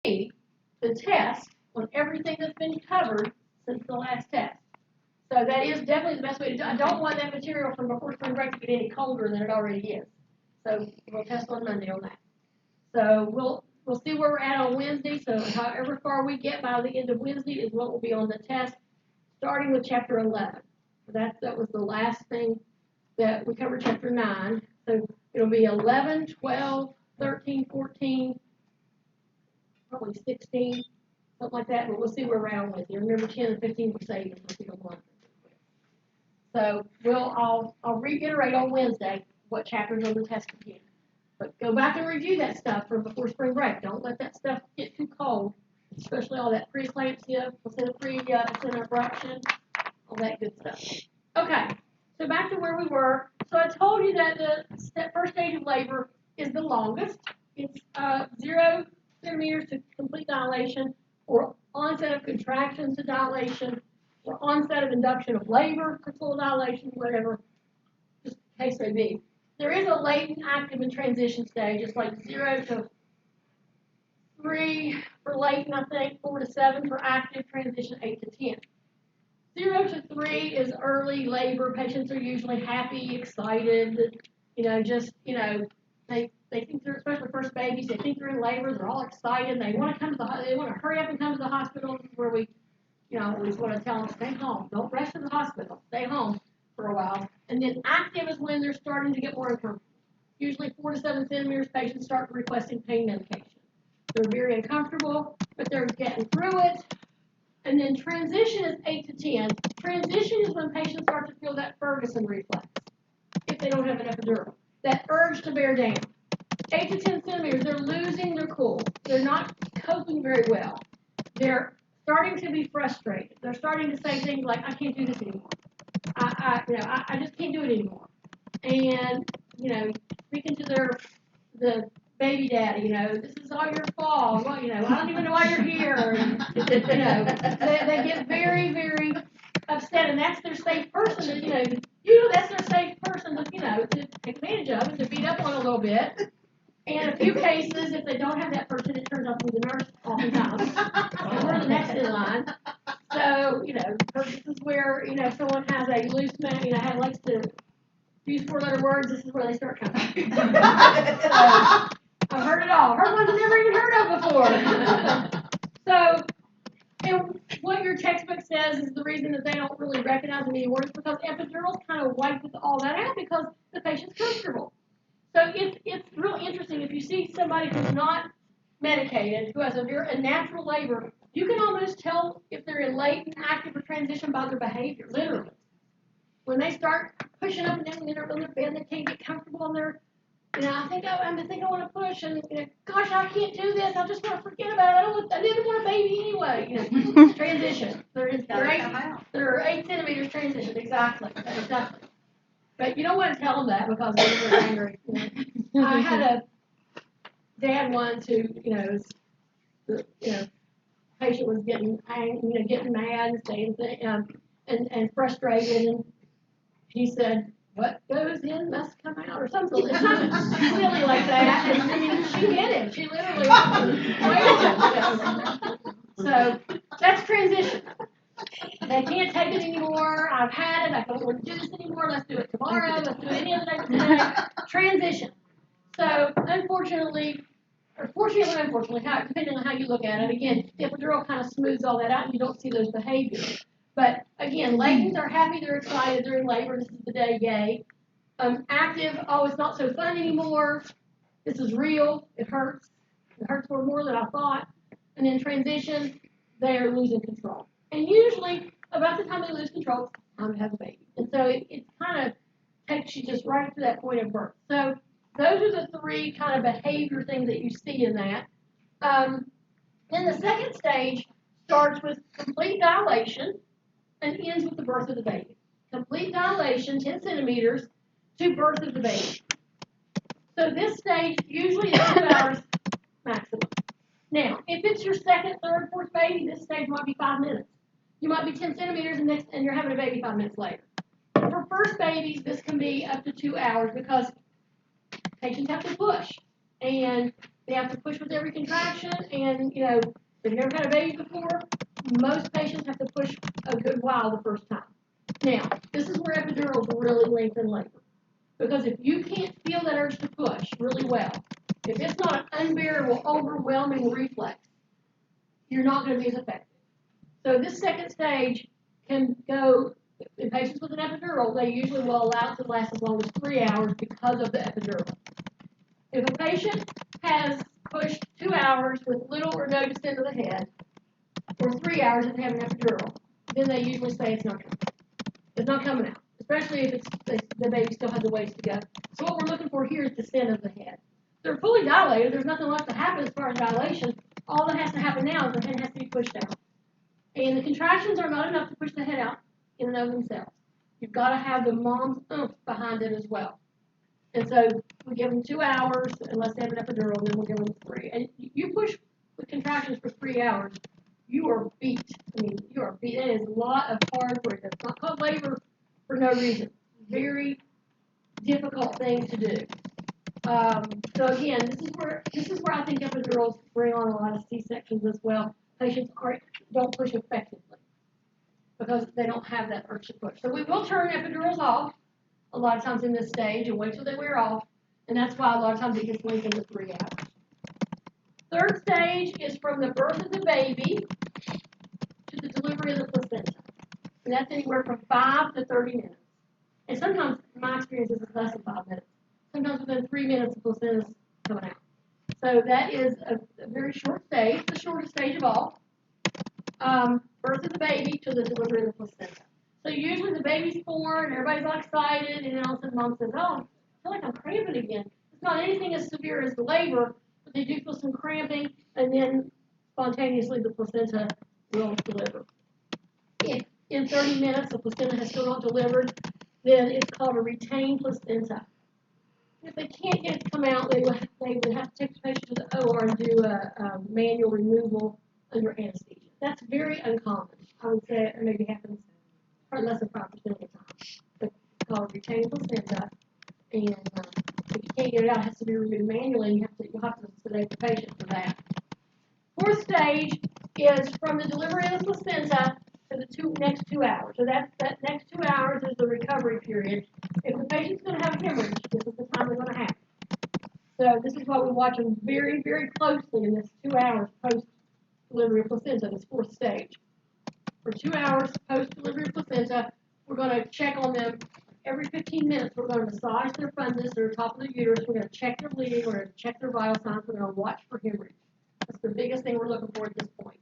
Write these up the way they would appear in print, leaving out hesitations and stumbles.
the test on everything that's been covered since the last test. So that is definitely the best way to do it. I don't want that material from before spring break to get any colder than it already is. So we'll test on Monday on that. So we'll see where we're at on Wednesday. So however far we get by the end of Wednesday is what will be on the test, starting with chapter 11. That was the last thing that we covered, chapter 9. So it'll be 11, 12, 13, 14, probably 16, something like that. But we'll see where we're at on Wednesday. Remember, 10 and 15 were saved. So I'll reiterate on Wednesday what chapters on the test again. But go back and review that stuff from before spring break. Don't let that stuff get too cold, especially all that preeclampsia, placenta previa, placenta abruption, all that good stuff. Okay, so back to where we were. So I told you that the first stage of labor is the longest. It's 0 centimeters to complete dilation, or onset of contraction to dilation, or onset of induction of labor to full dilation, whatever, just case may be. There is a latent, active, and transition stage. It's like 0 to 3 for latent, I think, 4 to 7 for active, transition 8 to 10. 0 to 3 is early labor. Patients are usually happy, excited, they think they're, especially first babies, they think they're in labor, they're all excited, they want to hurry up and come to the hospital. This is where we, always want to tell them, stay home, don't rush to the hospital, stay home for a while. And then active is when they're starting to get more uncomfortable. Usually 4 to 7 centimeters, patients start requesting pain medication. They're very uncomfortable, but they're getting through it. And then transition is 8 to 10. Transition is when patients start to feel that Ferguson reflex, if they don't have an epidural, that urge to bear down. 8 to 10 centimeters, they're losing their cool. They're not coping very well. They're starting to be frustrated. They're starting to say things like, I can't do this anymore. I just can't do it anymore. And, speaking to the baby daddy, this is all your fault. Well, I don't even know why you're here. And, they get very, very upset, and that's their safe person. That's their safe person to take advantage of and to beat up on a little bit. And a few cases, if they don't have that person, it turns out to be the nurse oftentimes. And we're the next in line. So, this is where, if someone has a loose man, likes to use 4-letter words, this is where they start coming. So, I've heard it all. Heard ones I've never even heard of before. So, and what your textbook says is the reason that they don't really recognize them anymore is because epidurals kind of wipe all that out because the patient's comfortable. So it's really interesting. If you see somebody who's not medicated, who has a natural labor, you can almost tell if they're in latent, active, or transition by their behavior, literally. When they start pushing up and down in their bed, they can't get comfortable in their, I think I want to push, and gosh, I can't do this. I just want to forget about it. I didn't want a baby anyway. Transition. They're 8 centimeters transition. Exactly. But you don't want to tell them that because they're really angry. I had a dad once who, the patient was getting angry, getting mad and saying things, and frustrated, and he said, "What goes in must come out," or something silly like that. And she hit him. She literally wailed him. So that's transition. They can't take it anymore. I've had it. I don't want to do this anymore. Let's do it tomorrow. Let's do it any other day today. Transition. So, unfortunately, or fortunately or unfortunately, depending on how you look at it, again, the epidural kind of smooths all that out and you don't see those behaviors. But, again, latents are happy, they're excited, they're in labor. This is the day, yay. Active, oh, it's not so fun anymore. This is real. It hurts. It hurts more than I thought. And then transition, they're losing control. And usually, about the time they lose control, it's time to have a baby. And so it kind of takes you just right to that point of birth. So those are the 3 kind of behavior things that you see in that. Then the second stage starts with complete dilation and ends with the birth of the baby. Complete dilation, 10 centimeters, to birth of the baby. So this stage usually is 2 hours maximum. Now, if it's your second, third, fourth baby, this stage might be 5 minutes. You might be 10 centimeters and you're having a baby 5 minutes later. For first babies, this can be up to 2 hours because patients have to push. And They have to push with every contraction, and if you've never had a baby before, most patients have to push a good while the first time. Now, this is where epidurals really lengthen labor. Because if you can't feel that urge to push really well, if it's not an unbearable, overwhelming reflex, you're not going to be as effective. So this second stage can go, in patients with an epidural, they usually will allow it to last as long as 3 hours because of the epidural. If a patient has pushed 2 hours with little or no descent of the head, or 3 hours if they have an epidural, then they usually say it's not coming. It's not coming out, especially if the baby still has a ways to go. So what we're looking for here is descent of the head. They're fully dilated. There's nothing left to happen as far as dilation. All that has to happen now is the head has to be pushed out. And the contractions are not enough to push the head out in and of themselves. You've got to have the mom's oomph behind it as well. And so we give them 2 hours unless they have an epidural, and then we'll give them 3. And you push with contractions for 3 hours, you are beat. I mean, you are beat. It is a lot of hard work. It's not called labor for no reason. Very difficult thing to do. So again, this is where I think epidurals bring on a lot of C-sections as well. Patients don't push effectively because they don't have that urge to push. So we will turn epidurals off a lot of times in this stage and wait till they wear off, and that's why a lot of times it gets lengthened to 3 hours. Third stage is from the birth of the baby to the delivery of the placenta, and that's anywhere from 5 to 30 minutes. And sometimes, in my experience, it's less than 5 minutes. Sometimes within 3 minutes, the placenta is coming out. So that is a very short stage, the shortest stage of all. Birth of the baby to the delivery of the placenta. So usually the baby's born, everybody's all excited, and then all of a sudden mom says, oh, I feel like I'm cramping again. It's not anything as severe as the labor, but they do feel some cramping, and then spontaneously the placenta will deliver. If in 30 minutes the placenta has still not delivered, then it's called a retained placenta. If they can't get it to come out, they would have to take the patient to the OR and do a manual removal under anesthesia. That's very uncommon. I would say it maybe happens probably less than 5% of the time. It's called retained placenta, and if you can't get it out, it has to be removed manually, and you'll have to sedate the patient for that. Fourth stage is from the delivery of the placenta to the next 2 hours. So that next 2 hours is the recovery period. If the patient's going to have a hemorrhage, this is the time they're going to have. So this is why we watch them very, very closely in this 2 hours post-delivery of placenta, this fourth stage. For 2 hours post-delivery of placenta, we're going to check on them every 15 minutes. We're going to massage their fundus or top of the uterus. We're going to check their bleeding. We're going to check their vital signs. We're going to watch for hemorrhage. That's the biggest thing we're looking for at this point.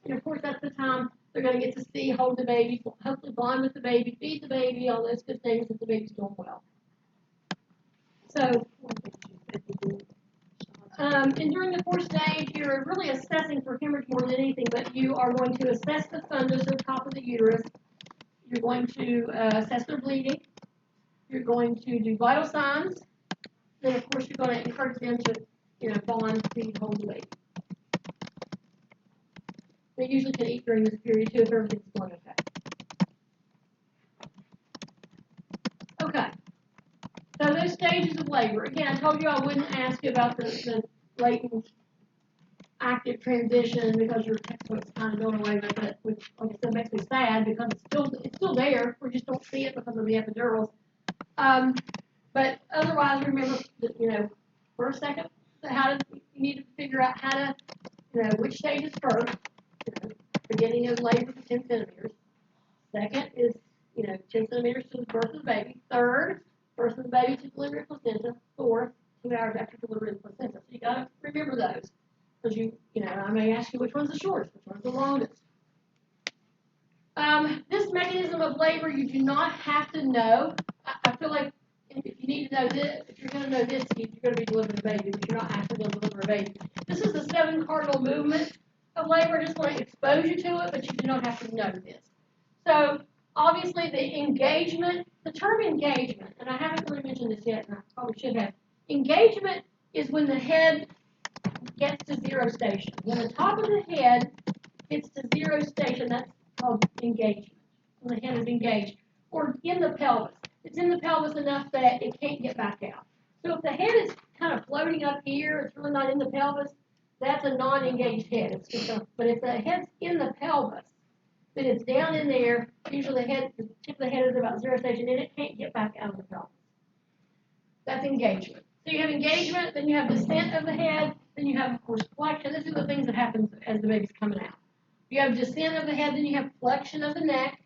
And of course, that's the time they're going to get to see, hold the baby, hopefully bond with the baby, feed the baby, all those good things if the baby's doing well. So, and during the fourth stage, you're really assessing for hemorrhage more than anything, but you are going to assess the fundus or top of the uterus. You're going to assess their bleeding. You're going to do vital signs. Then, of course, you're going to encourage them to, bond, feed, hold the baby. They usually can eat during this period too if everything's going okay. Okay. So those stages of labor. Again, I told you I wouldn't ask you about the latent active transition because your textbook's kind of going away with it, which, like I said, makes me sad because it's still there. We just don't see it because of the epidurals. But otherwise, remember that, first, second, you need to figure out how to, which stage is first. Beginning of labor for 10 centimeters. Second is, 10 centimeters to the birth of the baby. Third, birth of the baby to delivery of placenta. Fourth, 2 hours after delivery of the placenta. So you got to remember those. Because I may ask you which one's the shortest, which one's the longest. This mechanism of labor you do not have to know. I feel like if you need to know this, if you're going to know this, you're going to be delivering a baby, but you're not actually going to deliver a baby. This is the 7 cardinal movements of labor. I just want to expose you to it, but you do not have to know this. So obviously the engagement, the term engagement, and I haven't really mentioned this yet, and I probably should have. Engagement is when the head gets to zero station. When the top of the head gets to zero station, that's called engagement. When the head is engaged. Or in the pelvis. It's in the pelvis enough that it can't get back out. So if the head kind of floating up here, it's really not in the pelvis, that's a non-engaged head. It's just but if the head's in the pelvis, then it's down in there. Usually the tip of the head is about 0 station, and it can't get back out of the pelvis. That's engagement. So you have engagement, then you have descent of the head, then you have, of course, flexion. This is the things that happens as the baby's coming out. You have descent of the head, then you have flexion of the neck,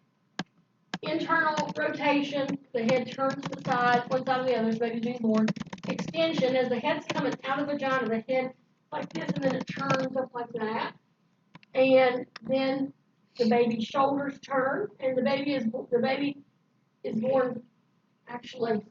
internal rotation, the head turns to the side, one side or the other, as the baby's being born. Extension, as the head's coming out of the vagina, the head like this, and then it turns up like that. And then the baby's shoulders turn, and the baby is born actually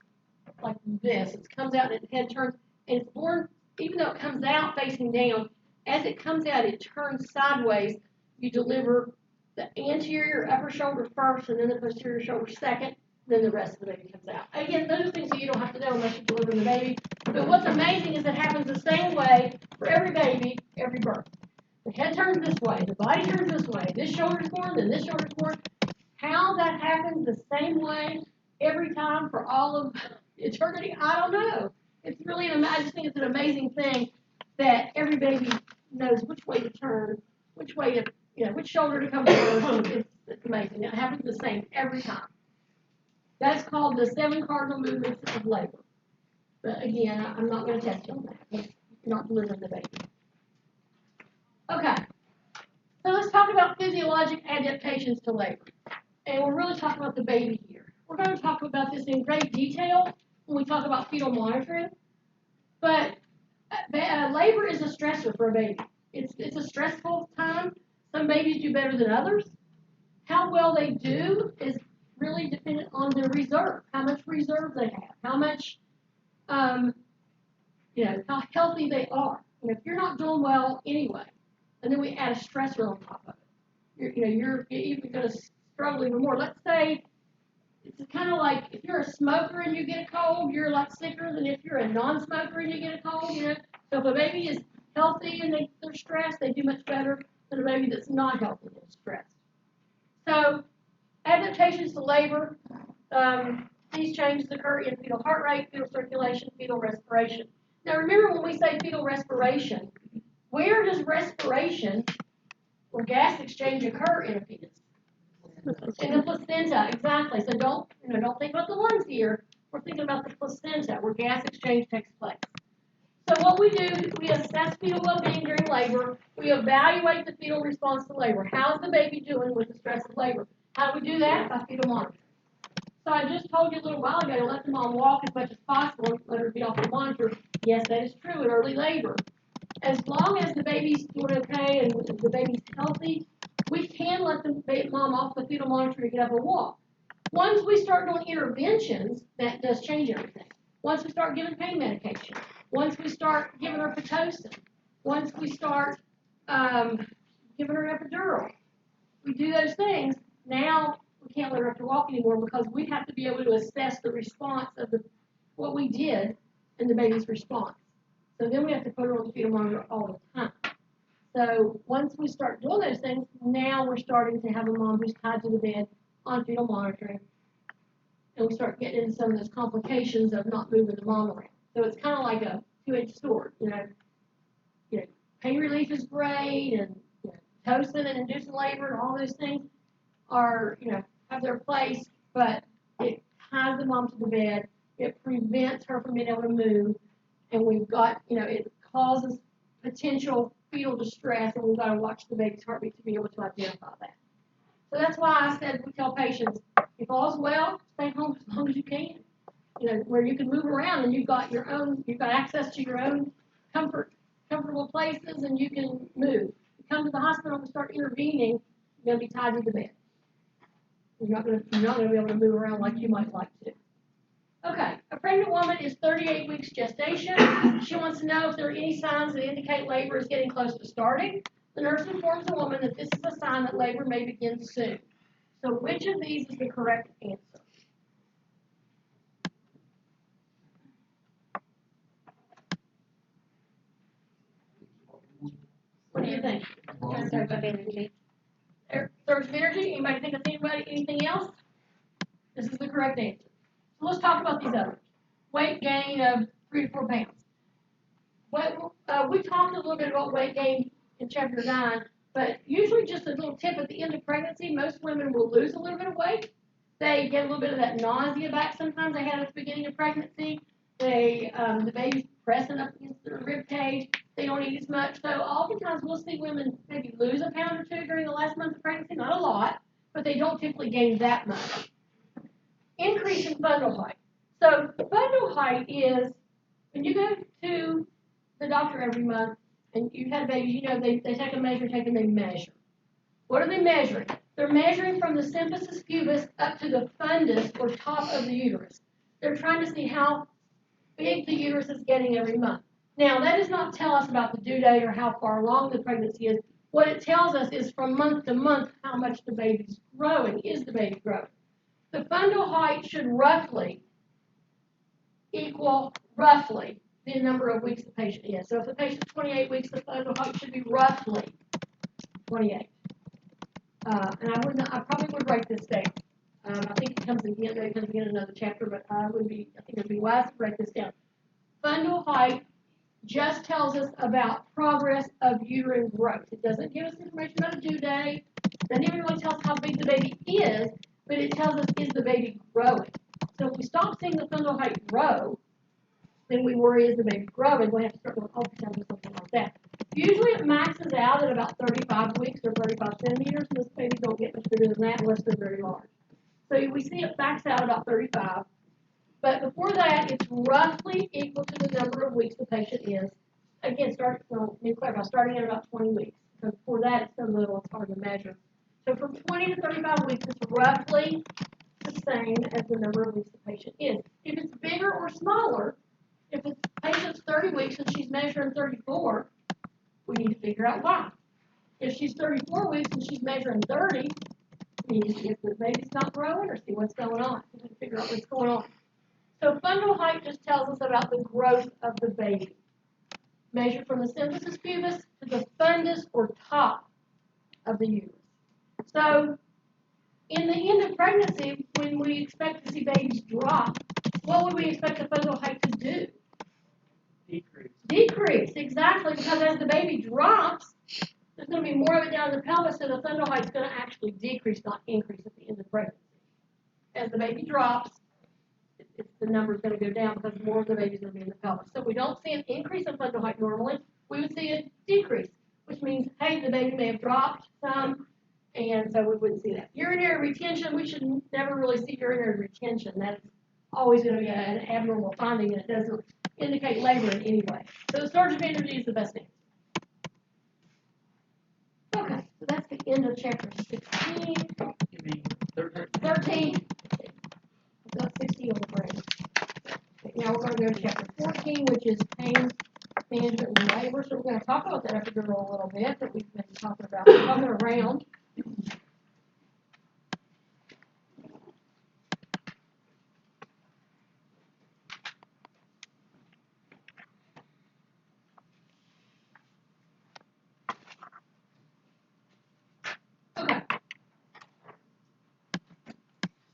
like this. It comes out and its head turns, and it's born, even though it comes out facing down, as it comes out, it turns sideways. You deliver the anterior upper shoulder first, and then the posterior shoulder second, then the rest of the baby comes out. Again, those are things that you don't have to know unless you're delivering the baby. But what's amazing is it happens the same way for every baby, every birth. The head turns this way, the body turns this way, this shoulder's born, then this shoulder's born. How that happens the same way every time for all of eternity, I don't know. It's really I just think it's an amazing thing that every baby knows which way to turn, which way to, which shoulder to come first. It's amazing. It happens the same every time. That's called the 7 cardinal movements of labor. But again, I'm not going to test you on that. It's not delivering the baby. Okay. So let's talk about physiologic adaptations to labor. And we're really talking about the baby here. We're going to talk about this in great detail when we talk about fetal monitoring. But labor is a stressor for a baby. It's a stressful time. Some babies do better than others. How well they do is really dependent on their reserve, how much reserve they have, how much, how healthy they are. And if you're not doing well anyway, and then we add a stressor on top of it, you're even going to struggle even more. Let's say it's kind of like if you're a smoker and you get a cold, you're a lot sicker than if you're a non-smoker and you get a cold. So if a baby is healthy and they're stressed, they do much better than a baby that's not healthy and stressed. So adaptations to labor, these changes occur in fetal heart rate, fetal circulation, fetal respiration. Now remember when we say fetal respiration, where does respiration or gas exchange occur in a fetus? In the placenta, exactly. So don't think about the lungs here. We're thinking about the placenta where gas exchange takes place. So what we do, we assess fetal well-being during labor. We evaluate the fetal response to labor. How's the baby doing with the stress of labor? How do we do that? By fetal monitoring. So I just told you a little while ago to let the mom walk as much as possible and let her be off the monitor. Yes, that is true in early labor. As long as the baby's doing okay and the baby's healthy, we can let the mom off the fetal monitor to get up and walk. Once we start doing interventions, that does change everything. Once we start giving pain medication, once we start giving her Pitocin, once we start giving her epidural, we do those things. Now we can't let her up to walk anymore because we have to be able to assess the response of what we did and the baby's response. So then we have to put her on the fetal monitor all the time. So once we start doing those things, now we're starting to have a mom who's tied to the bed on fetal monitoring. And we start getting into some of those complications of not moving the mom around. So it's kind of like a two-edged sword. Pain relief is great, and Pitocin and inducing labor and all those things are, have their place, but it ties the mom to the bed. It prevents her from being able to move, and we've got, it causes potential fetal distress, and we've got to watch the baby's heartbeat to be able to identify that. So that's why I said we tell patients, if all's well, stay home as long as you can. Where you can move around and you've got access to your own comfortable places, and you can move. You come to the hospital and start intervening, you're going to be tied to the bed. You're not going to be able to move around like you might like to. Okay, a pregnant woman is 38 weeks gestation. She wants to know if there are any signs that indicate labor is getting close to starting. The nurse informs the woman that this is a sign that labor may begin soon. So which of these is the correct answer? What do you think? Surge of energy. Surge of energy? Anybody think of anything else? This is the correct answer. So let's talk about these others. Weight gain of 3 to 4 pounds. We talked a little bit about weight gain in chapter 9, but usually just a little tip at the end of pregnancy, most women will lose a little bit of weight. They get a little bit of that nausea back sometimes they had at the beginning of pregnancy. The baby's pressing up against their rib cage. They don't eat as much. So oftentimes we'll see women maybe lose a pound or two during the last month of pregnancy, not a lot, but they don't typically gain that much. Increase in fundal height. So fundal height is when you go to the doctor every month and you have babies, you know, they take a measuring tape and they measure. What are they measuring? They're measuring from the symphysis pubis up to the fundus or top of the uterus. They're trying to see how big the uterus is getting every month. Now, that does not tell us about the due date or how far along the pregnancy is. What it tells us is from month to month how much the baby's growing. Is the baby growing? The fundal height should roughly equal the number of weeks the patient is. So if the patient's 28 weeks, the fundal height should be roughly 28. And I probably would write this down. I think it comes again in another chapter, but I think it would be wise to write this down. Fundal height just tells us about progress of uterine growth. It doesn't give us information about a due date. It doesn't even really tell us how big the baby is, but it tells us, is the baby growing? So if we stop seeing the fundal height grow, then we worry, is the baby growing? We have to start doing ultrasound or something like that. Usually it maxes out at about 35 weeks or 35 centimeters. Most babies don't get much bigger than that unless they're very large. So we see it max out about 35. But before that, it's roughly equal to the number of weeks the patient is. Again, starting at about 20 weeks. Because before that, it's so little, it's hard to measure. So from 20 to 35 weeks, it's roughly the same as the number of weeks the patient is. If it's bigger or smaller, if the patient's 30 weeks and she's measuring 34, we need to figure out why. If she's 34 weeks and she's measuring 30, we need to see if the baby's not growing or see what's going on. We need to figure out what's going on. So fundal height just tells us about the growth of the baby. Measured from the symphysis pubis to the fundus or top of the uterus. So in the end of pregnancy, when we expect to see babies drop, what would we expect the fundal height to do? Decrease, exactly, because as the baby drops, there's going to be more of it down in the pelvis, so the fundal height is going to actually decrease, not increase at the end of pregnancy. As the baby drops, the number is going to go down because more of the baby is going to be in the pelvis. So we don't see an increase in fundal height normally. We would see a decrease, which means, hey, the baby may have dropped some, and so we wouldn't see that. Urinary retention, we should never really see urinary retention. That's always going to be an abnormal finding, and it doesn't indicate labor in any way. So the storage of energy is the best answer. Okay, so that's the end of chapter 16. You mean 13? 13. I've got 60 on the brain. Okay, now we're going to go to chapter 14, which is pain management and labor. So we're going to talk about that epidural a little bit that we've been talking about. We're talking around. Okay.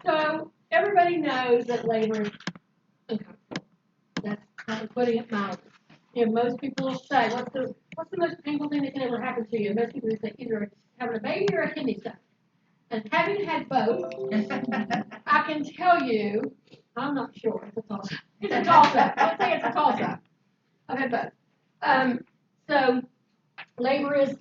So everybody knows that labor is uncomfortable. That's kind of putting it mildly. You know, most people will say, what's the most painful thing that can ever happen to you? Most people will say either having a baby or a kidney stone. And having had both, I can tell you, I'm not sure. It's a toss-up. It's a toss-up. Let's say it's a toss-up. I've had both. So labor is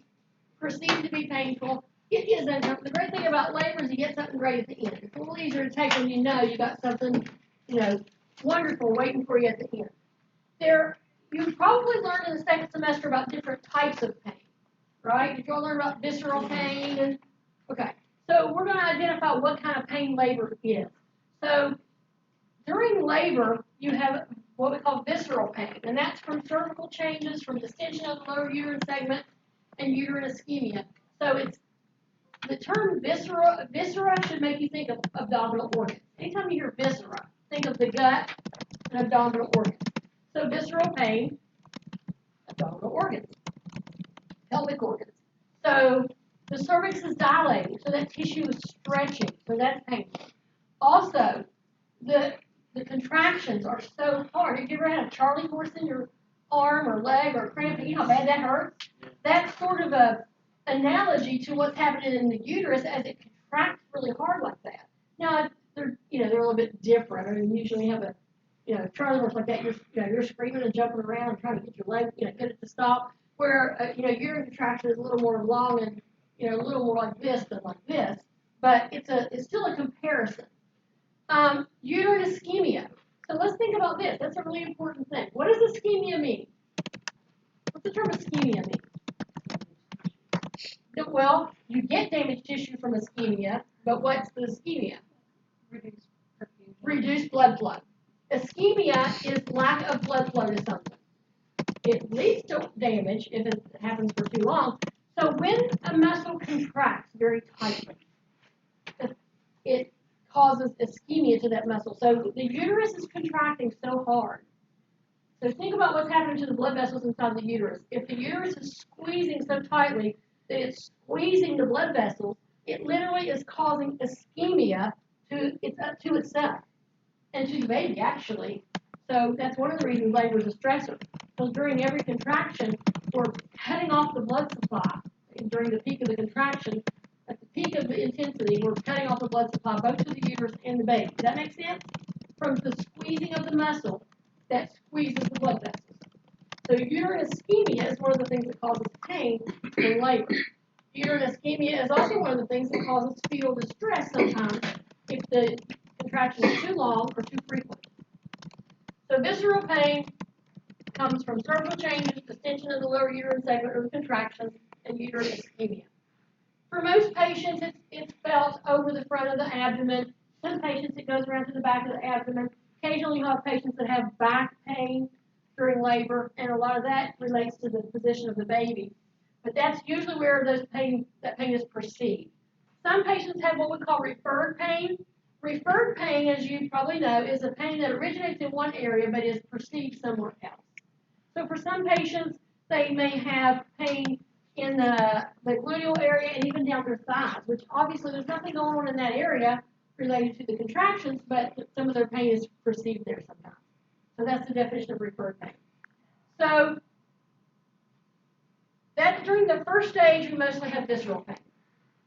perceived to be painful. It is uncomfortable. The great thing about labor is you get something great at the end. It's a little easier to take when you know you got something, wonderful waiting for you at the end. You probably learned in the second semester about different types of pain, right? You're going to learn about visceral pain. Okay, so we're going to identify what kind of pain labor is. So during labor, you have what we call visceral pain, and that's from cervical changes, from distension of the lower uterine segment, and uterine ischemia. So it's the term viscera should make you think of abdominal organs. Anytime you hear viscera, think of the gut and abdominal organs. So visceral pain, abdominal organs, pelvic organs. So the cervix is dilating, so that tissue is stretching, so that's painful. Also, the contractions are so hard. Have you ever had a Charlie horse in your arm or leg or cramping, you know how bad that hurts? That's sort of a analogy to what's happening in the uterus as it contracts really hard like that. Now, they're a little bit different. I mean, usually you have a, Charlie horse like that, you're screaming and jumping around and trying to get your leg, get it to stop. Where, uterine contraction is a little more long and, a little more like this than like this. But it's still a comparison. Uterine ischemia. So let's think about this. That's a really important thing. What does ischemia mean? What's the term ischemia mean? Well, you get damaged tissue from ischemia, but what's the ischemia? Reduced blood flow. Ischemia is lack of blood flow to something. It leads to damage if it happens for too long. So when a muscle contracts very tightly, it causes ischemia to that muscle. So the uterus is contracting so hard. So think about what's happening to the blood vessels inside the uterus. If the uterus is squeezing so tightly that it's squeezing the blood vessels, it literally is causing ischemia to itself and to the baby, actually. So that's one of the reasons labor is a stressor. Because during every contraction, we're cutting off the blood supply. And during the peak of the contraction, at the peak of the intensity, we're cutting off the blood supply both to the uterus and the baby. Does that make sense? From the squeezing of the muscle that squeezes the blood vessels. So uterine ischemia is one of the things that causes pain in labor. Uterine ischemia is also one of the things that causes fetal distress sometimes if the contraction is too long or too frequent. So visceral pain comes from cervical changes, distension of the lower uterine segment or the contractions, and uterine ischemia. For most patients, it's felt over the front of the abdomen. Some patients, it goes around to the back of the abdomen. Occasionally, you have patients that have back pain during labor, and a lot of that relates to the position of the baby. But that's usually where that pain is perceived. Some patients have what we call referred pain. Referred pain, as you probably know, is a pain that originates in one area but is perceived somewhere else. So for some patients, they may have pain in the gluteal area and even down their thighs, which obviously there's nothing going on in that area related to the contractions, but some of their pain is perceived there sometimes. So that's the definition of referred pain. So that during the first stage, we mostly have visceral pain.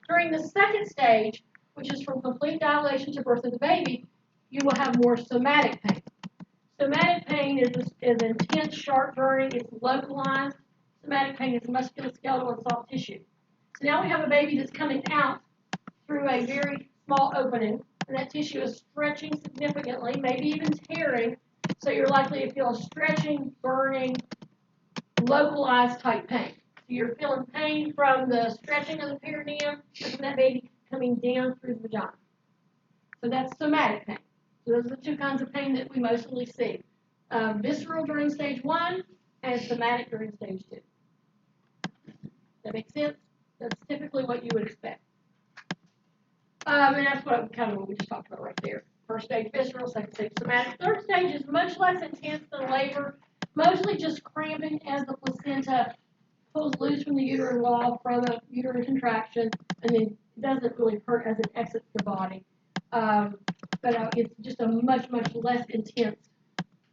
During the second stage, which is from complete dilation to birth of the baby, you will have more somatic pain. Somatic pain is intense, sharp burning. It's localized. Somatic pain is musculoskeletal and soft tissue. So now we have a baby that's coming out through a very small opening, and that tissue is stretching significantly, maybe even tearing. So you're likely to feel stretching, burning, localized type pain. So you're feeling pain from the stretching of the perineum and from that baby coming down through the vagina. So that's somatic pain. So those are the two kinds of pain that we mostly see. Visceral during stage 1 and somatic during stage 2. That makes sense? That's typically what you would expect. And that's what we just talked about right there. First stage visceral, second stage somatic. Third stage is much less intense than labor, mostly just cramping as the placenta pulls loose from the uterine wall from a uterine contraction, and then it doesn't really hurt as it exits the body. But it's just a much, much less intense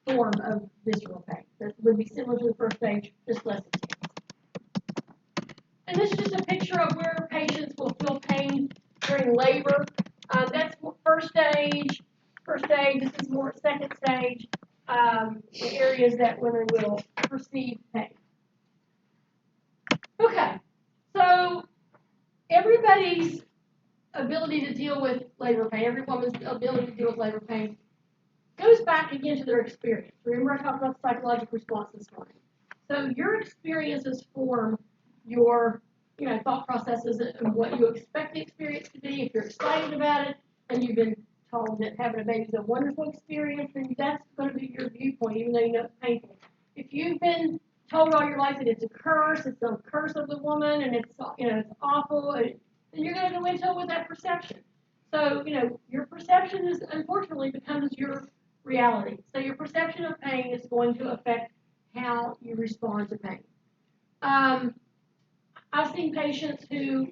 form of visceral pain. That would be similar to the first stage, just less intense. And this is just a picture of where patients will feel pain during labor. That's first stage. This is more second stage. The areas that women will perceive pain. Okay, so everybody's ability to deal with labor pain, every woman's ability to deal with labor pain, goes back again to their experience. Remember I talked about psychological response this morning. So your experiences form your thought processes and what you expect the experience to be. If you're excited about it and you've been told that having a baby is a wonderful experience, then that's going to be your viewpoint, even though you know it's painful. If you've been told all your life that it's a curse of the woman, and it's awful, then you're going to go into it with that perception. So your perception is unfortunately becomes your reality. So your perception of pain is going to affect how you respond to pain. I've seen patients who,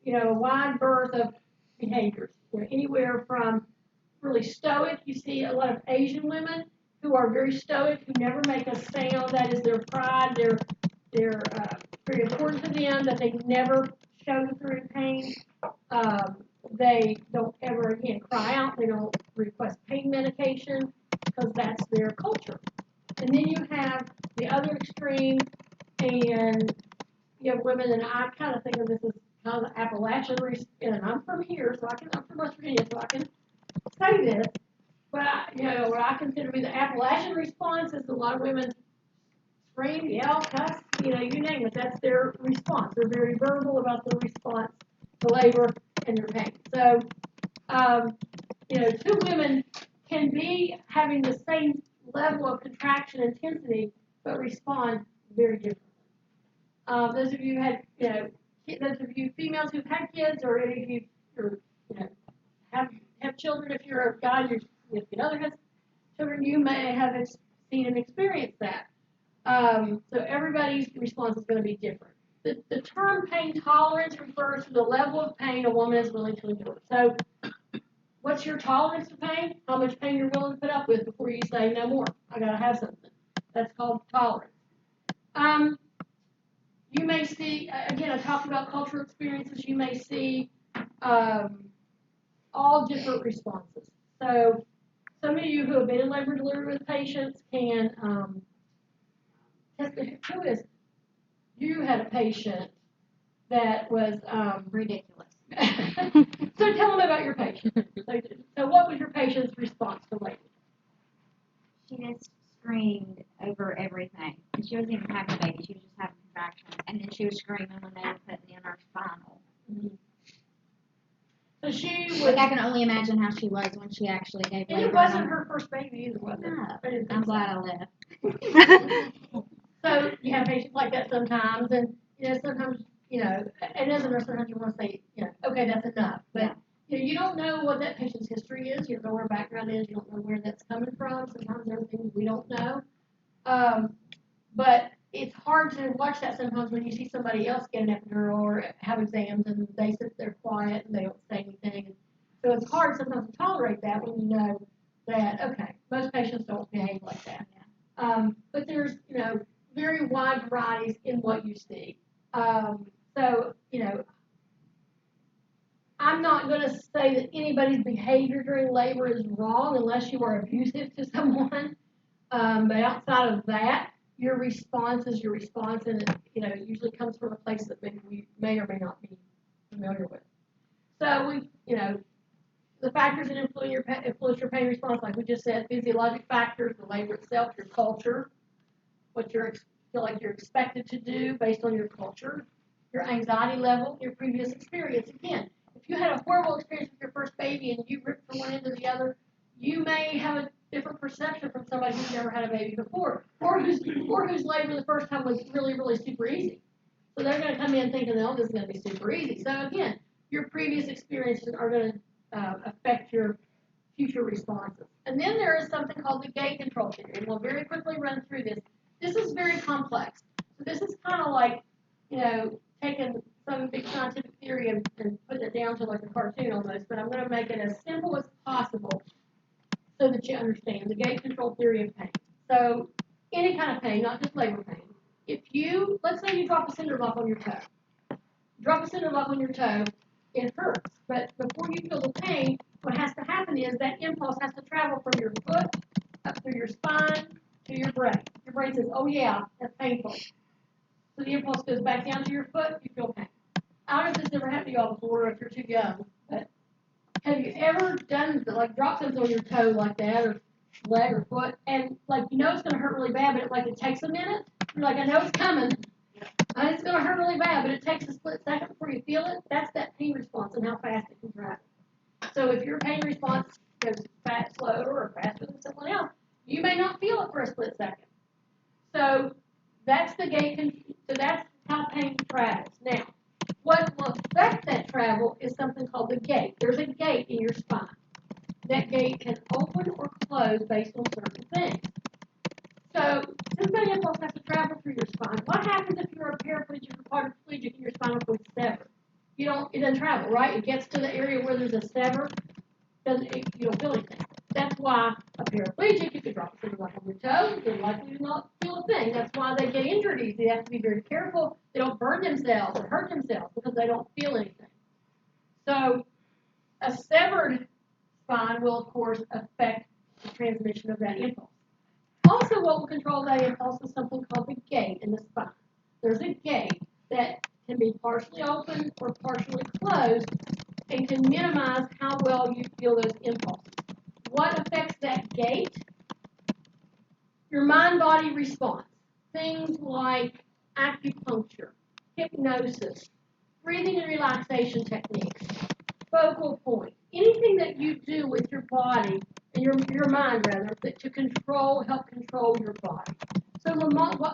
a wide berth of behaviors, anywhere from really stoic. You see a lot of Asian women who are very stoic, who never make a sound. That is their pride. They're very important to them that they never show through pain. They don't ever again cry out. They don't request pain medication because that's their culture. And then you have the other extreme, and you have women, and I kind of think of this as kind of Appalachian, and I'm from here, so I'm from West Virginia, so I can say this. But what I consider to be the Appalachian response is a lot of women scream, yell, cuss, you name it. That's their response. They're very verbal about their response to labor and their pain. So, two women can be having the same level of contraction intensity, but respond very differently. Those of you had, those of you females who've had kids, or any of you who, have children, if you're a guy, if another has children, you may have seen and experienced that. So everybody's response is going to be different. The term pain tolerance refers to the level of pain a woman is willing to endure. So what's your tolerance of pain? How much pain you're willing to put up with before you say no more. I got to have something. That's called tolerance. You may see, again, I talked about cultural experiences. You may see all different responses. So some of you who have been in labor and delivery with patients can who is you had a patient that was Ridiculous. So tell them about your patient. So what was your patient's response to labor? She just screamed over everything. And she wasn't even having a baby. She was just having contractions. And then she was screaming when they were putting in her spinal. Mm-hmm. So she was. Like, I can only imagine how she was when she actually gave labor. And it wasn't her first baby either, was it? No. I'm glad I left. So you have patients like that sometimes, and sometimes it doesn't matter. Sometimes you want to say, okay, that's enough, but you don't know what that patient's history is. You don't know where background is. You don't know where that's coming from. Sometimes there are things we don't know, but it's hard to watch that sometimes when you see somebody else get an epidural or have exams and they sit there quiet and they don't say anything. So it's hard sometimes to tolerate that when you know that okay, most patients don't behave like that. But there's very wide varieties in what you see. So, I'm not going to say that anybody's behavior during labor is wrong unless you are abusive to someone. But outside of that, your response is your response, and it usually comes from a place that maybe we may or may not be familiar with. So the factors that influence your pain response, like we just said, physiologic factors, the labor itself, your culture, what you feel like you're expected to do based on your culture, your anxiety level, your previous experience. Again, if you had a horrible experience with your first baby and you ripped from one end to the other, you may have a different perception from somebody who's never had a baby before, or whose labor the first time was really, really super easy. So they're going to come in thinking, oh, this is going to be super easy. So again, your previous experiences are going to affect your future responses. And then there is something called the gate control theory, and we'll very quickly run through this. This is very complex. So this is kind of like, taking some big scientific theory and putting it down to like a cartoon almost, but I'm going to make it as simple as possible so that you understand the gate control theory of pain. So any kind of pain, not just labor pain. If let's say you drop a cinder block on your toe. Drop a cinder block on your toe, it hurts. But before you feel the pain, what has to happen is that impulse has to travel from your foot up through your spine to your brain. Your brain says, oh yeah, that's painful. So the impulse goes back down to your foot, you feel pain. I don't know if this ever happened to y'all before, if you're too young, but have you ever done, drop something on your toe like that, or leg or foot, and it's going to hurt really bad, but it takes a minute? You're like, I know it's coming, and it's going to hurt really bad, but it takes a split second before you feel it. That's that pain response and how fast it can travel. So if your pain response goes slower or faster than someone else, you may not feel it for a split second. So that's the gate. So that's how pain travels. Now, what will affect that travel is something called the gate. There's a gate in your spine. That gate can open or close based on certain things. So, since that impulse has to travel through your spine, what happens if you're a paraplegic or quadriplegic and your spinal cord is severed? It doesn't travel, right? It gets to the area where there's a sever. You don't feel anything. That's why a paraplegic, you could drop something like on your toe, they're likely to not feel a thing. That's why they get injured easy. They have to be very careful. They don't burn themselves or hurt themselves because they don't feel anything. So a severed spine will, of course, affect the transmission of that impulse. Also, what will control that impulse is something called the gate in the spine. There's a gate that can be partially open or partially closed and can minimize how well you feel those impulses. What affects that gate? Your mind-body response. Things like acupuncture, hypnosis, breathing and relaxation techniques, focal point, anything that you do with your body and your mind rather, that to help control your body. So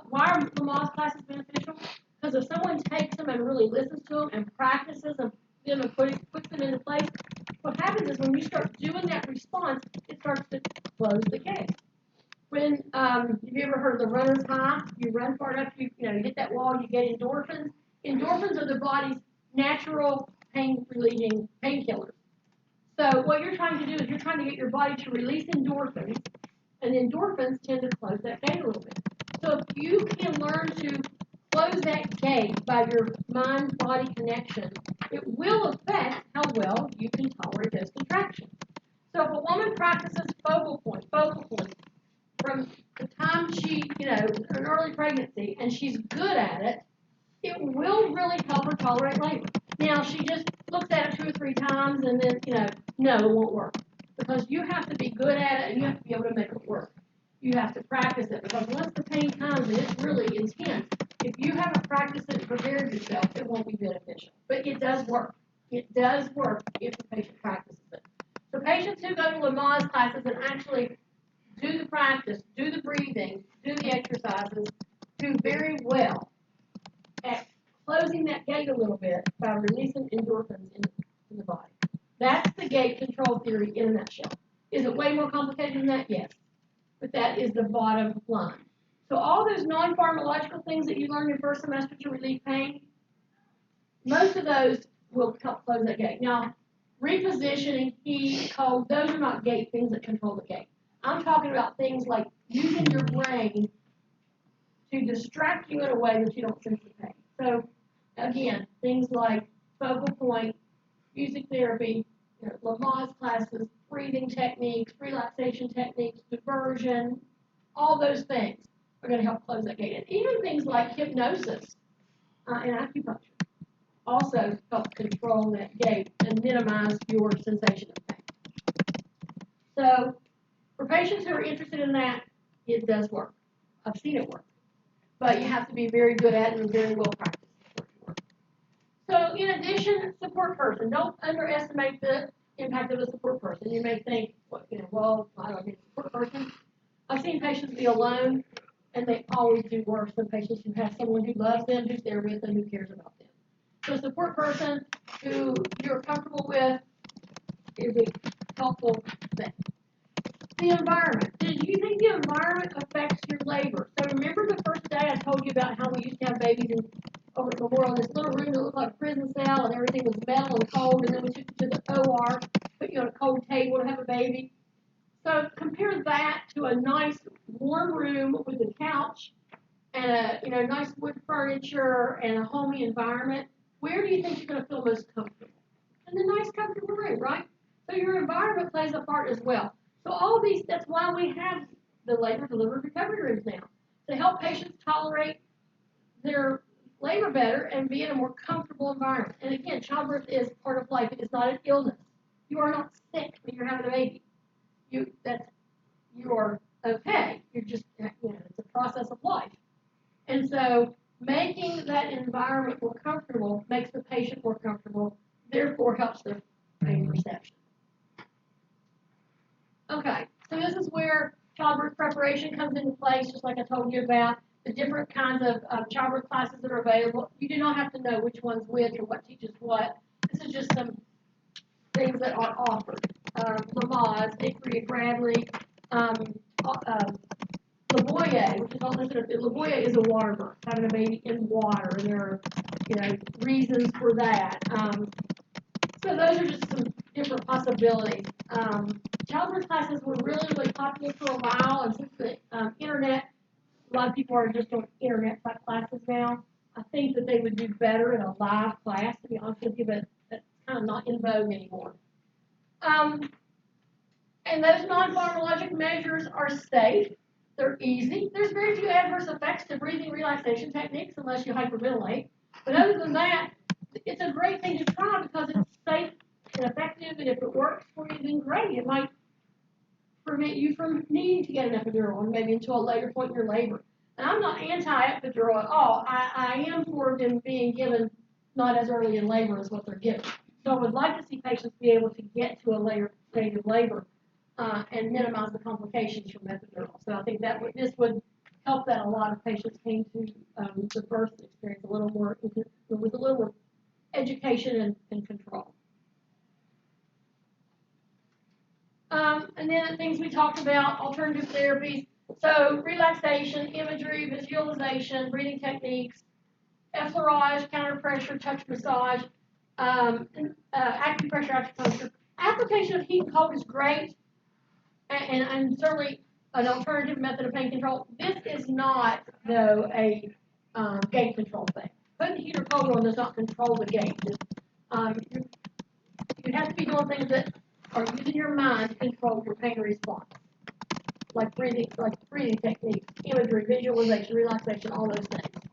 why are Lamaze classes beneficial? Because if someone takes them and really listens to them and practices them and puts them into place, what happens is when you start doing that response, it starts to close the gate. When have you ever heard of the runner's high? You run far enough, you hit that wall, you get endorphins. Endorphins are the body's natural pain-relieving painkillers. So what you're trying to do is you're trying to get your body to release endorphins, and endorphins tend to close that gate a little bit. So if you can learn to close that gate by your mind-body connection, it will affect how well you can tolerate those contractions. So if a woman practices focal point, from the time she, an early pregnancy, and she's good at it, it will really help her tolerate labor. Now, she just looks at it 2 or 3 times and then, no, it won't work. Because you have to be good at it and you have to be able to make it work. You have to practice it because once the pain comes and it's really intense, if you haven't practiced it and prepared yourself, it won't be beneficial. But it does work. It does work if the patient practices it. So patients who go to Lamaze classes and actually do the practice, do the breathing, do the exercises, do very well at closing that gate a little bit by releasing endorphins in the body. That's the gate control theory in a nutshell. Is it way more complicated than that? Yes. But that is the bottom line. So all those non-pharmacological things that you learned in first semester to relieve pain, most of those will help close that gate. Now, repositioning, heat, cold, those are not gate things that control the gate. I'm talking about things like using your brain to distract you in a way that you don't sense the pain. So, again, things like focal point, music therapy, Lamaze classes, breathing techniques, relaxation techniques, diversion, all those things are going to help close that gate. And even things like hypnosis and acupuncture also help control that gate and minimize your sensation of pain. So, for patients who are interested in that, it does work. I've seen it work. But you have to be very good at it and very well practiced. So in addition, support person. Don't underestimate the impact of a support person. You may think, well, I don't need a support person. I've seen patients be alone, and they always do worse than patients who have someone who loves them, who's there with them, who cares about them. So a support person who you're comfortable with is a helpful thing. The environment. Did you think the environment affects your labor? So remember the first day I told you about how we used to have babies over at Memorial in this little room that looked like a prison cell and everything was metal and cold, and then we took you to the OR, put you on a cold table to have a baby. So compare that to a nice warm room with a couch and a nice wood furniture and a homey environment. Where do you think you're going to feel most comfortable? In the nice comfortable room, right? So your environment plays a part as well. So all of these, that's why we have the labor delivery recovery rooms now, to help patients tolerate their labor better and be in a more comfortable environment. And again, childbirth is part of life. It is not an illness. You are not sick when you're having a baby. You are okay. You're just, it's a process of life. And so making that environment more comfortable makes the patient more comfortable, therefore helps their pain perception. Okay, so this is where childbirth preparation comes into place, just like I told you about the different kinds of childbirth classes that are available. You do not have to know which one's which or what teaches what. This is just some things that are offered. Lamaze, Hickory, Bradley, Lavoie, which is all listed. Lavoie is a water birth, having a baby in water, and there are reasons for that. So those are just some different possibilities. childbirth classes were really, really popular for a while, and since the internet, a lot of people are just doing internet type classes now. I think that they would do better in a live class, to be honest with you, but that's kind of not in vogue anymore. And those non-pharmacologic measures are safe. They're easy. There's very few adverse effects to breathing relaxation techniques unless you hyperventilate. But other than that, it's a great thing to try because it's safe and effective, and if it works for you, then great. It might prevent you from needing to get an epidural and maybe until a later point in your labor. And I'm not anti-epidural at all. I am for them being given not as early in labor as what they're given. So I would like to see patients be able to get to a later stage of labor and minimize the complications from epidural. So I think that this would help that a lot of patients came to the birth experience a little more with a little more education and control. And then the things we talked about, alternative therapies. So relaxation, imagery, visualization, breathing techniques, effleurage, counter pressure, touch massage, acupressure, acupuncture. Application of heat and cold is great, and certainly an alternative method of pain control. This is not, though, a gait control thing. Putting heat or cold on does not control the gait. You have to be doing things that are using your mind to control your pain response, like breathing techniques, imagery, visualization, relaxation. All those things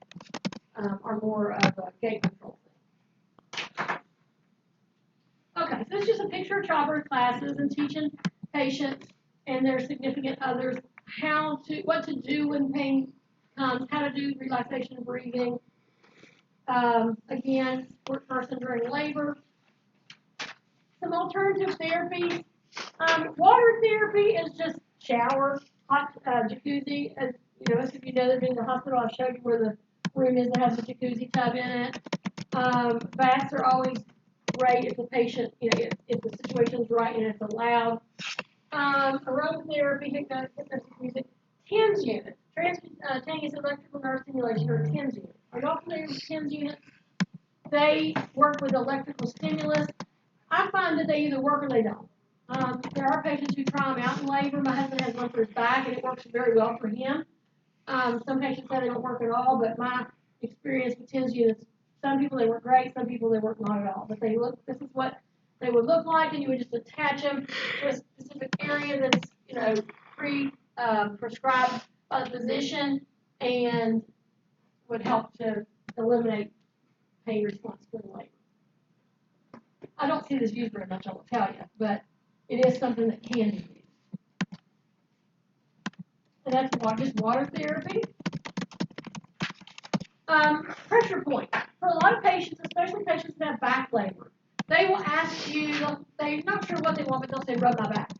are more of a gait control thing. Okay, so it's just a picture of childbirth classes and teaching patients and their significant others what to do when pain comes, how to do relaxation and breathing. Again, support person during labor. Some alternative therapies. Water therapy is just shower, hot jacuzzi. As most of you know, that in the hospital, I've showed you where the room is that has a jacuzzi tub in it. Baths are always great if the patient, if the situation is right and it's allowed. Aromatherapy, hypnotic music, TENS unit, transcutaneous electrical nerve stimulation, or TENS unit. Are y'all familiar with TENS units? They work with electrical stimulus. I find that they either work or they don't. There are patients who try them out in labor. My husband has one for his back, and it works very well for him. Some patients say they don't work at all, but my experience with TENS units, some people they work great, some people they work not at all. But this is what they would look like, and you would just attach them to a specific area that's, prescribed by the physician and would help to eliminate pain response during labor. I don't see this used very much, I will tell you, but it is something that can be used. And that's just water therapy. Pressure point. For a lot of patients, especially patients that have back labor, they will ask you, they're not sure what they want, but they'll say, rub my back.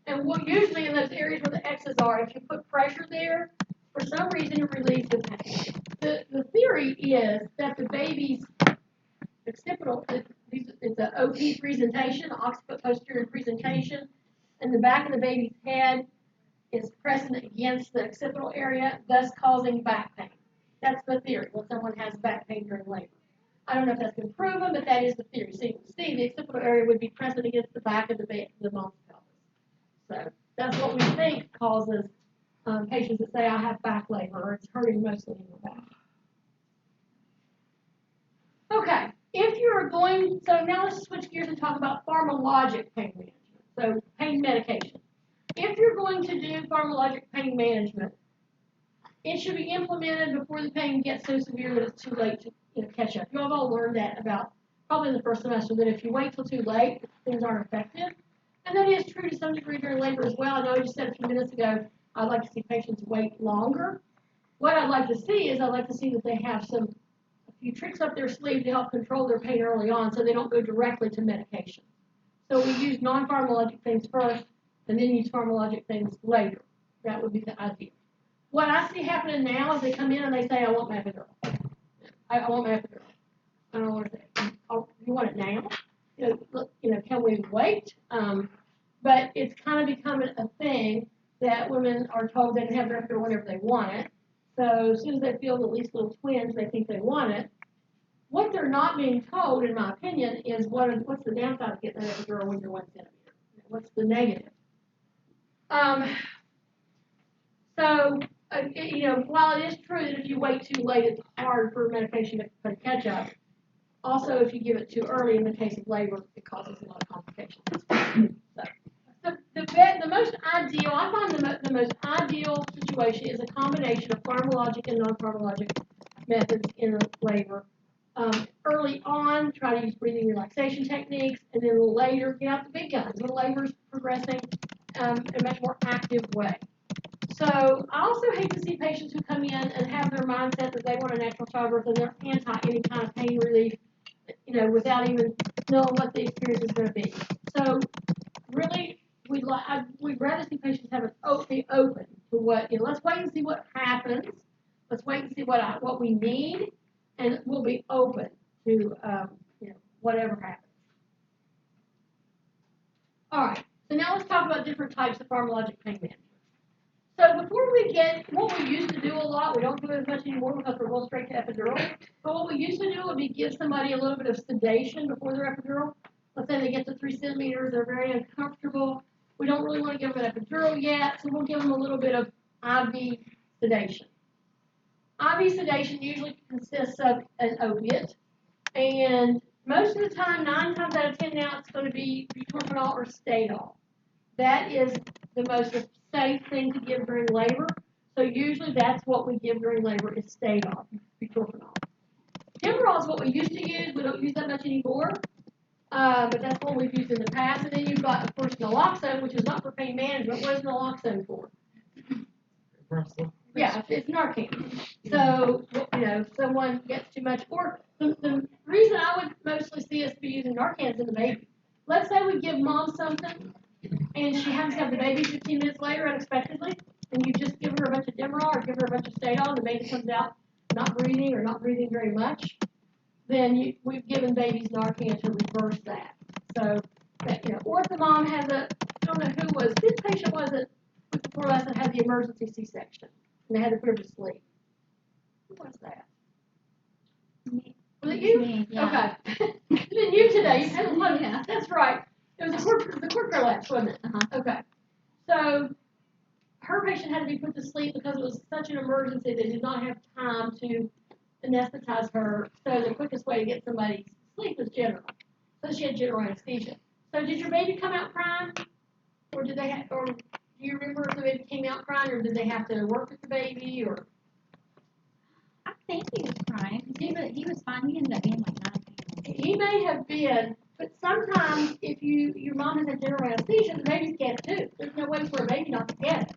And usually in those areas where the X's are, if you put pressure there, for some reason it relieves the pain. The theory is that the baby's occipital, it's an OP presentation, occiput posterior presentation, and the back of the baby's head is pressing against the occipital area, thus causing back pain. That's the theory when someone has back pain during labor. I don't know if that's been proven, but that is the theory. So you can see the occipital area would be pressing against the back of the mom's pelvis. So that's what we think causes patients that say, I have back labor, or it's hurting mostly in the back. Okay, so now let's switch gears and talk about pharmacologic pain management, so pain medication. If you're going to do pharmacologic pain management, it should be implemented before the pain gets so severe that it's too late to catch up. You have all learned that about probably in the first semester, that if you wait till too late, things aren't effective. And that is true to some degree during labor as well. I know you said a few minutes ago, I'd like to see patients wait longer. What I'd like to see is that they have a few tricks up their sleeve to help control their pain early on so they don't go directly to medication. So we use non-pharmacologic things first and then use pharmacologic things later. That would be the idea. What I see happening now is they come in and they say, I want my epidural. I want my epidural. I don't want it. Oh, you want it now? Can we wait? But it's kind of becoming a thing that women are told they can have their epidural whenever they want it. So as soon as they feel the least little twinge, they think they want it. What they're not being told, in my opinion, is what's the downside of getting an epidural when you're 1 centimeter? What's the negative? Um, so, while it is true that if you wait too late, it's hard for medication to play catch up. Also, if you give it too early in the case of labor, it causes a lot of complications. So, the most ideal, I find the most ideal situation is a combination of pharmacologic and non-pharmacologic methods in labor. Early on, try to use breathing relaxation techniques, and then later, get out the big guns when labor's progressing in a much more active way. So I also hate to see patients who come in and have their mindset that they want a natural childbirth and they're anti any kind of pain relief, without even knowing what the experience is going to be. So really, we'd rather see patients be open to what, let's wait and see what happens. Let's wait and see what we need, and we'll be open to, whatever happens. All right, so now let's talk about different types of pharmacologic pain management. So before we get, what we used to do a lot, we don't do it as much anymore because we're going straight to epidural, but what we used to do would be give somebody a little bit of sedation before their epidural. Let's say they get to 3 centimeters, they're very uncomfortable. We don't really want to give them an epidural yet, so we'll give them a little bit of IV sedation. IV sedation usually consists of an opiate, and most of the time, 9 times out of 10 now, it's going to be butorphanol or Stadol. That is the most safe thing to give during labor. So usually that's what we give during labor is Stadol, butorphanol. Demerol is what we used to use. We don't use that much anymore, but that's what we've used in the past. And then you've got, of course, naloxone, which is not for pain management. What is naloxone for? Yeah, it's Narcan. So, someone gets too much. Or the reason I would mostly see us be using Narcan is in the baby. Let's say we give mom something, and she happens to have the baby 15 minutes later unexpectedly, and you just give her a bunch of Demerol or give her a bunch of Stadol, and the baby comes out not breathing or not breathing very much, then we've given babies Narcan to reverse that. So, or if the mom has I don't know whose patient was it before last that had the emergency C-section, and they had to put her to sleep. Who was that? Was it you? Me, yeah. Okay. It's been you today. You had a lot. Yeah. That's right. It was the cord prolapse, wasn't it? Uh-huh. Okay. So her patient had to be put to sleep because it was such an emergency. They did not have time to anesthetize her. So the quickest way to get somebody to sleep was general. So she had general anesthesia. So did your baby come out crying, or do you remember if the baby came out crying, or did they have to work with the baby, or? I think he was crying. He was fine. He ended up being like 9 pounds. He may have been, but sometimes if your mom has a general anesthesia, the baby's get it too. There's no way for a baby not to get it.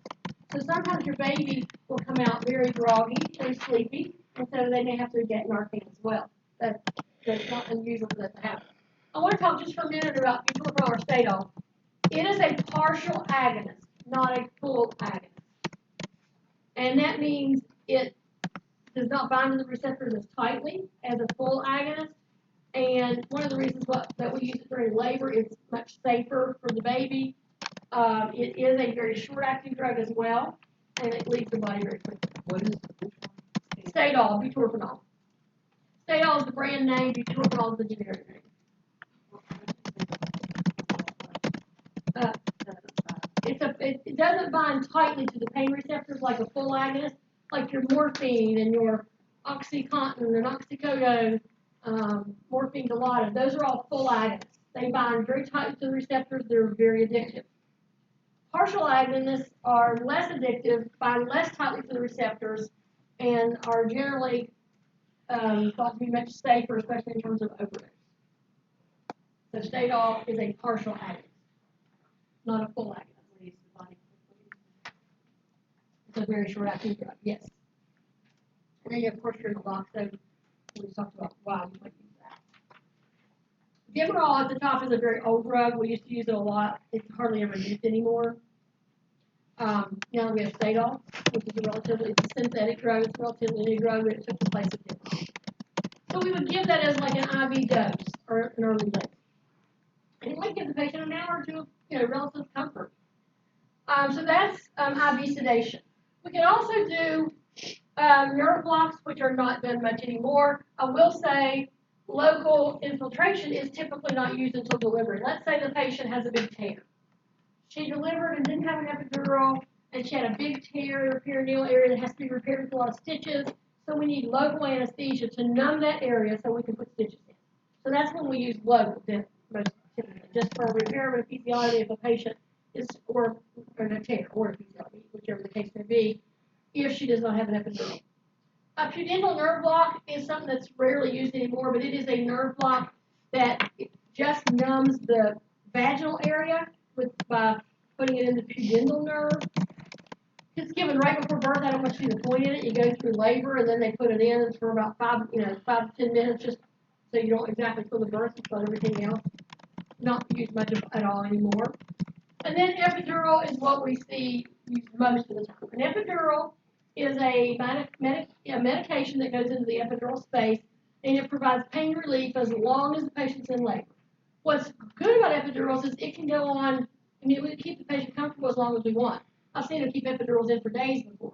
So sometimes your baby will come out very groggy and sleepy, and so they may have to get Narcan as well. That's not unusual for that to happen. I want to talk just for a minute about butorphanol or Stadol. It is a partial agonist, not a full agonist. And that means it does not bind to the receptors as tightly as a full agonist. And one of the reasons that we use it during labor is much safer for the baby. It is a very short-acting drug as well, and it leaves the body very quickly. What is it? Stadol, butorphanol. Stadol is the brand name, butorphanol is the generic name. It doesn't bind tightly to the pain receptors like a full agonist, like your morphine and your OxyContin and oxycodone, morphine Dilaudid. Those are all full agonists. They bind very tightly to the receptors. They're very addictive. Partial agonists are less addictive, bind less tightly to the receptors, and are generally thought to be much safer, especially in terms of overdose. So Stadol is a partial agonist, not a full agonist. It's a very short-acting drug, yes. And then, of course, your naloxone. We talked about why you might use that. Demerol at the top is a very old drug. We used to use it a lot. It's hardly ever used anymore. Now we have Stadol, which is it's a synthetic drug. It's a relatively new drug, but it took the place of Demerol. So we would give that as like an IV dose or an early dose. And it might give the patient an hour or two of relative comfort. So that's IV sedation. We can also do nerve blocks, which are not done much anymore. I will say local infiltration is typically not used until delivery. Let's say the patient has a big tear. she delivered and didn't have an epidural, and she had a big tear in her perineal area that has to be repaired with a lot of stitches. So we need local anesthesia to numb that area so we can put stitches in. So that's when we use local, most typically, just for repair of anesthesiology if a patient is, or a tear, or anesthesiology, whichever the case may be, if she does not have an epidural. A pudendal nerve block is something that's rarely used anymore, but it is a nerve block that just numbs the vaginal area by putting it in the pudendal nerve. It's given right before birth. I don't want you to see the point in it. You go through labor, and then they put it in for about 5 to 10 minutes, just so you don't exactly feel the birth, but everything else not used much at all anymore. And then epidural is what we see used most of the time. An epidural is a medication that goes into the epidural space, and it provides pain relief as long as the patient's in labor. What's good about epidurals is it can go on, I mean, we can keep the patient comfortable as long as we want. I've seen them keep epidurals in for days before.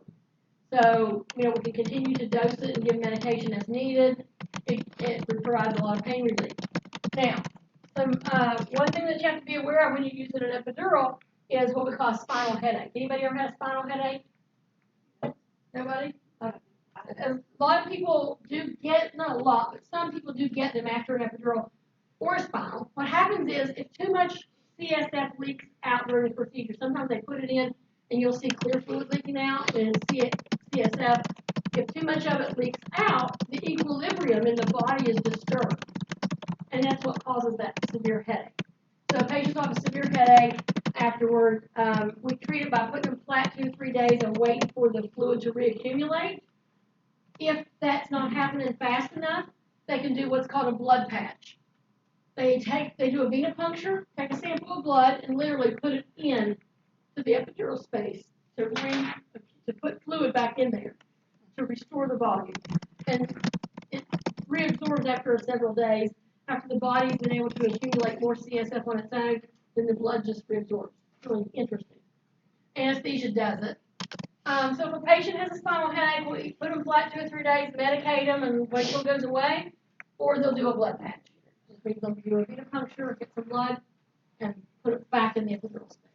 So, we can continue to dose it and give medication as needed. It provides a lot of pain relief. Now, one thing that you have to be aware of when you use an epidural is what we call a spinal headache. Anybody ever had a spinal headache? Nobody? A lot of people do get, not a lot, but some people do get them after an epidural or a spinal. What happens is if too much CSF leaks out during the procedure, sometimes they put it in and you'll see clear fluid leaking out and CSF. If too much of it leaks out, the equilibrium in the body is disturbed. And that's what causes that severe headache. So patients have a severe headache afterward. We treat it by putting them flat 2 to 3 days and waiting for the fluid to reaccumulate. If that's not happening fast enough, they can do what's called a blood patch. They do a venipuncture, take a sample of blood, and literally put it in to the epidural space to put fluid back in there to restore the volume. And it reabsorbs after several days. After the body's been able to accumulate more CSF on its own, then the blood just reabsorbs. It's really interesting. Anesthesia does it. So if a patient has a spinal headache, we put them flat 2 or 3 days, medicate them, and wait till it goes away, or they'll do a blood patch. They'll do a venipuncture, get some blood, and put it back in the epidural space.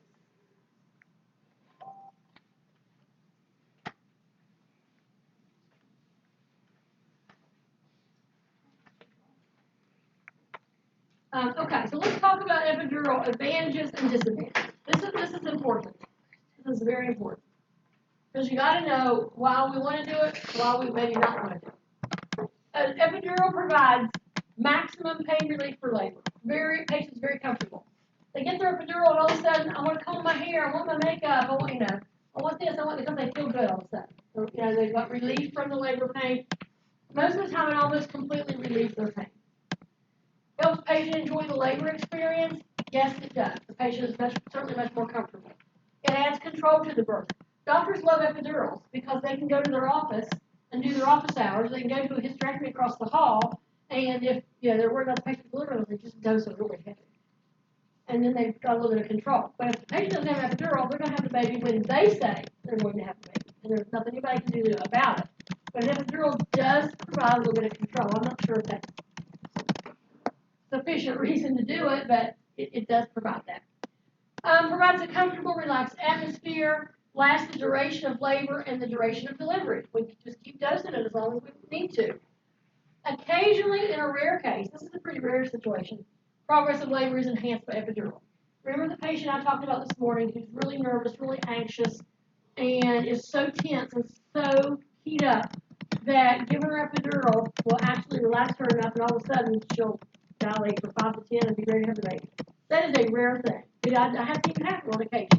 Okay, so let's talk about epidural advantages and disadvantages. This is important. This is very important. Because you got to know why we want to do it, why we maybe not want to do it. An epidural provides maximum pain relief for labor. Patients very comfortable. They get their epidural and all of a sudden, I want to comb my hair, I want my makeup, I want this, because they feel good all of a sudden. So, they've got relief from the labor pain. Most of the time, it almost completely relieves their pain. Helps the patient enjoy the labor experience? Yes, it does. The patient is certainly much more comfortable. It adds control to the birth. Doctors love epidurals because they can go to their office and do their office hours. They can go to a hysterectomy across the hall, and if they're worried about the patient delivering, they just dose it really heavy. And then they've got a little bit of control. But if the patient doesn't have an epidural, they're going to have the baby when they say they're going to have the baby. And there's nothing anybody can do about it. But an epidural does provide a little bit of control. I'm not sure if that's sufficient reason to do it, but it does provide that. Provides a comfortable, relaxed atmosphere, lasts the duration of labor and the duration of delivery. We can just keep dosing it as long as we need to. Occasionally, in a rare case, this is a pretty rare situation, progress of labor is enhanced by epidural. Remember the patient I talked about this morning who's really nervous, really anxious, and is so tense and so keyed up that giving her epidural will actually relax her enough, and all of a sudden she'll dilate for 5 to 10 and be ready to have the baby. That is a rare thing. I have seen it happen on occasion.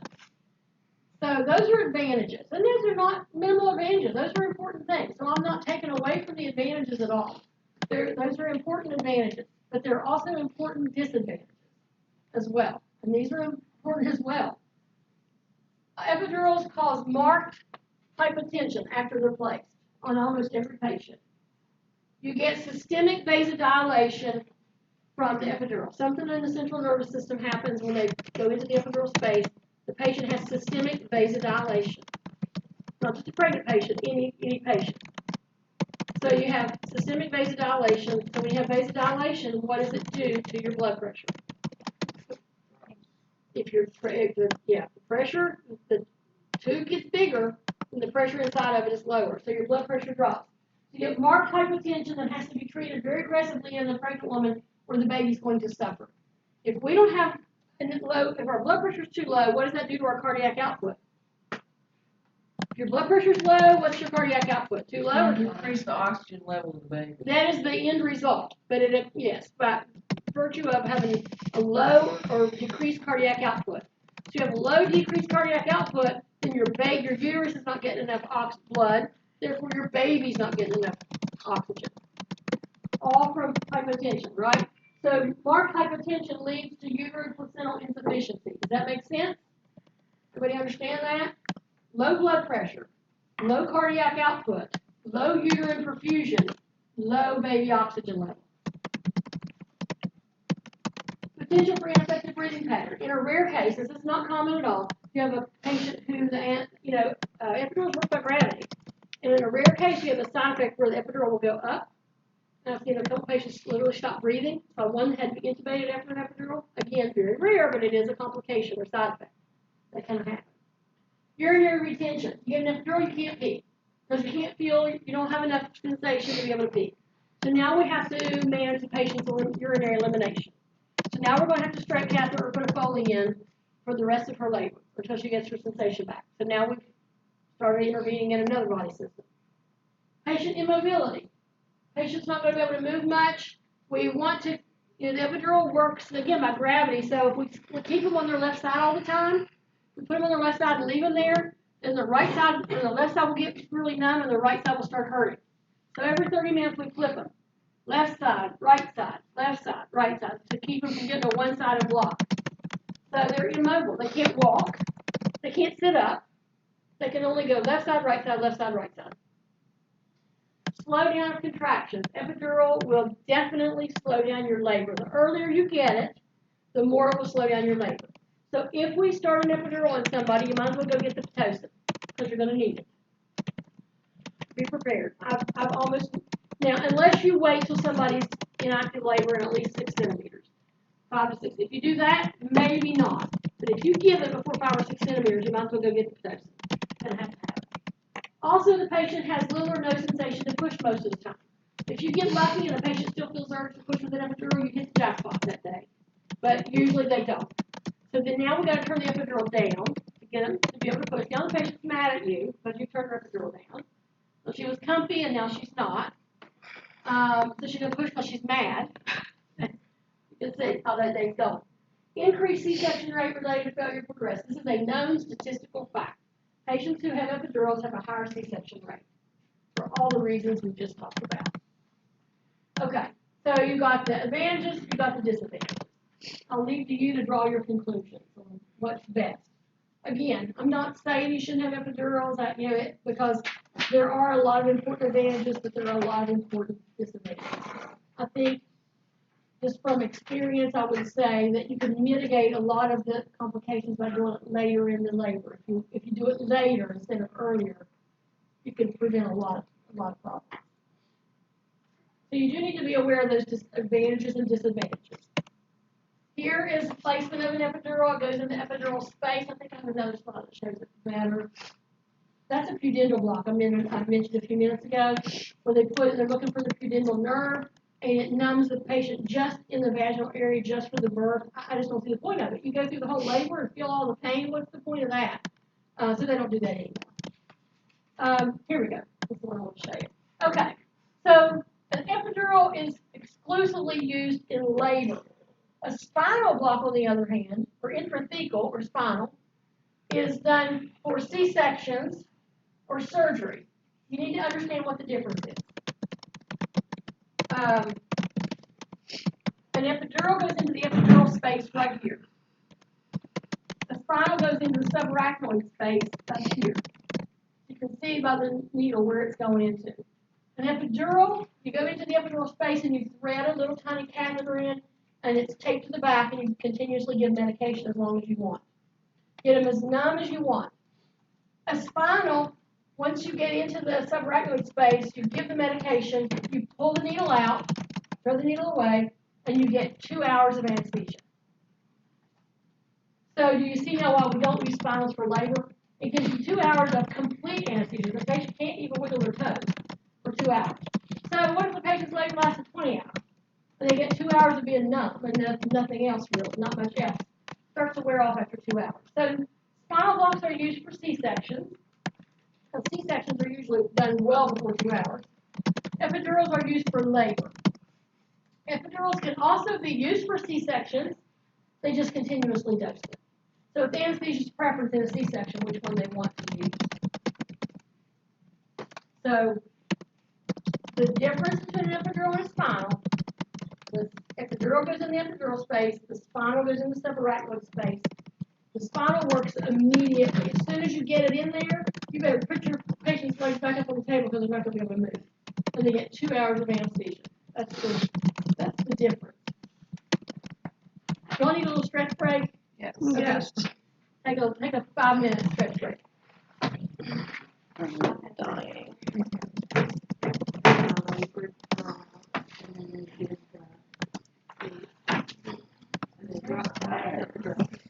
So those are advantages. And those are not minimal advantages. Those are important things. So I'm not taking away from the advantages at all. Those are important advantages. But there are also important disadvantages as well. And these are important as well. Epidurals cause marked hypotension after they're placed on almost every patient. You get systemic vasodilation from the epidural. Something in the central nervous system happens when they go into the epidural space. The patient has systemic vasodilation. Not just a pregnant patient, any patient. So you have systemic vasodilation. So when you have vasodilation, what does it do to your blood pressure? the pressure, the tube gets bigger, and the pressure inside of it is lower, so your blood pressure drops. So you have marked hypotension that has to be treated very aggressively in the pregnant woman, or the baby's going to suffer. If we don't have if our blood pressure is too low, what does that do to our cardiac output? If your blood pressure is low, what's your cardiac output? Too low? Increase the oxygen level of the baby. That is the end result. But yes, by virtue of having a low or decreased cardiac output. So you have a low decreased cardiac output, then your uterus is not getting enough blood, therefore your baby's not getting enough oxygen. All from hypotension, right? So marked hypotension leads to uterine placental insufficiency. Does that make sense? Everybody understand that? Low blood pressure, low cardiac output, low uterine perfusion, low baby oxygen level. Potential for ineffective breathing pattern. In a rare case, this is not common at all, you have a patient who epidurals work by gravity. And in a rare case, you have a side effect where the epidural will go up. And I've seen a couple patients literally stop breathing. So one had to be intubated after an epidural. Again, very rare, but it is a complication or side effect that can happen. Urinary retention. You get an epidural, you can't pee. Because you can't feel, you don't have enough sensation to be able to pee. So now we have to manage the patient's urinary elimination. So now we're going to have to straight catheter or put a Foley in for the rest of her labor until she gets her sensation back. So now we've started intervening in another body system. Patient immobility. Patient's not going to be able to move much. We want to, the epidural works, again, by gravity. So if we keep them on their left side all the time, we put them on their left side and leave them there, then the right side and the left side will get really numb and the right side will start hurting. So every 30 minutes we flip them. Left side, right side, to keep them from getting a one-sided block. So they're immobile. They can't walk. They can't sit up. They can only go left side, right side, left side, right side. Slow down of contractions. Epidural will definitely slow down your labor. The earlier you get it, the more it will slow down your labor. So if we start an epidural on somebody, you might as well go get the Pitocin because you're going to need it. Be prepared. I've almost, now unless you wait till somebody's in active labor in at least 6 centimeters, 5 to 6. If you do that, maybe not. But if you give it before 5 or 6 centimeters, you might as well go get the Pitocin. And have to have it. Also, the patient has little or no sensation to push most of the time. If you get lucky and the patient still feels urge to push with an epidural, you hit the jackpot that day. But usually they don't. So then now we got to turn the epidural down to get them to be able to push. Now the patient's mad at you because you turned her epidural down. So she was comfy and now she's not. So she's going to push because she's mad. You can see how that day's going. Increased C-section rate related to failure to progress. This is a known statistical fact. Patients who have epidurals have a higher C-section rate for all the reasons we just talked about. Okay, so you got the advantages, you got the disadvantages. I'll leave to you to draw your conclusions on what's best. Again, I'm not saying you shouldn't have epidurals, because there are a lot of important advantages, but there are a lot of important disadvantages. I think, just from experience, I would say that you can mitigate a lot of the complications by doing it later in the labor. If you do it later instead of earlier, you can prevent a lot of problems. So you do need to be aware of those advantages and disadvantages. Here is placement of an epidural. It goes in the epidural space. I think I have another slide that shows it better. That's a pudendal block I mentioned a few minutes ago, where they're looking for the pudendal nerve, and it numbs the patient just in the vaginal area just for the birth. I just don't see the point of it. You go through the whole labor and feel all the pain. What's the point of that? So they don't do that anymore. Here we go. This is the one I want to show you. Okay, so an epidural is exclusively used in labor. A spinal block, on the other hand, or intrathecal or spinal, is done for C-sections or surgery. You need to understand what the difference is. An epidural goes into the epidural space right here. A spinal goes into the subarachnoid space up here. You can see by the needle where it's going into. An epidural, you go into the epidural space and you thread a little tiny catheter in, and it's taped to the back, and you continuously give medication as long as you want. Get them as numb as you want. A spinal, once you get into the subarachnoid space, you give the medication, you pull the needle out, throw the needle away, and you get 2 hours of anesthesia. So do you see now why we don't use spinals for labor? It gives you 2 hours of complete anesthesia. The patient can't even wiggle their toes for 2 hours. So what if the patient's labor lasted 20 hours? And they get 2 hours of being numb and nothing else really, not much else. Starts to wear off after 2 hours. So spinal blocks are used for C-sections. So C-sections are usually done well before 2 hours. Epidurals are used for labor. Epidurals can also be used for C-sections. They just continuously dose them. So if the anesthesiast's preference in a C-section, which one they want to use. So the difference between an epidural and a spinal, the epidural goes in the epidural space, the spinal goes in the subarachnoid space. The spinal works immediately. As soon as you get it in there, you better put your patient's legs back up on the table because they're not going to be able to move. And they get 2 hours of anesthesia. That's the difference. Y'all need a little stretch break? Yes. Okay. Yes. Take a 5-minute stretch break. I'm dying. And then you did the, and they dropped that.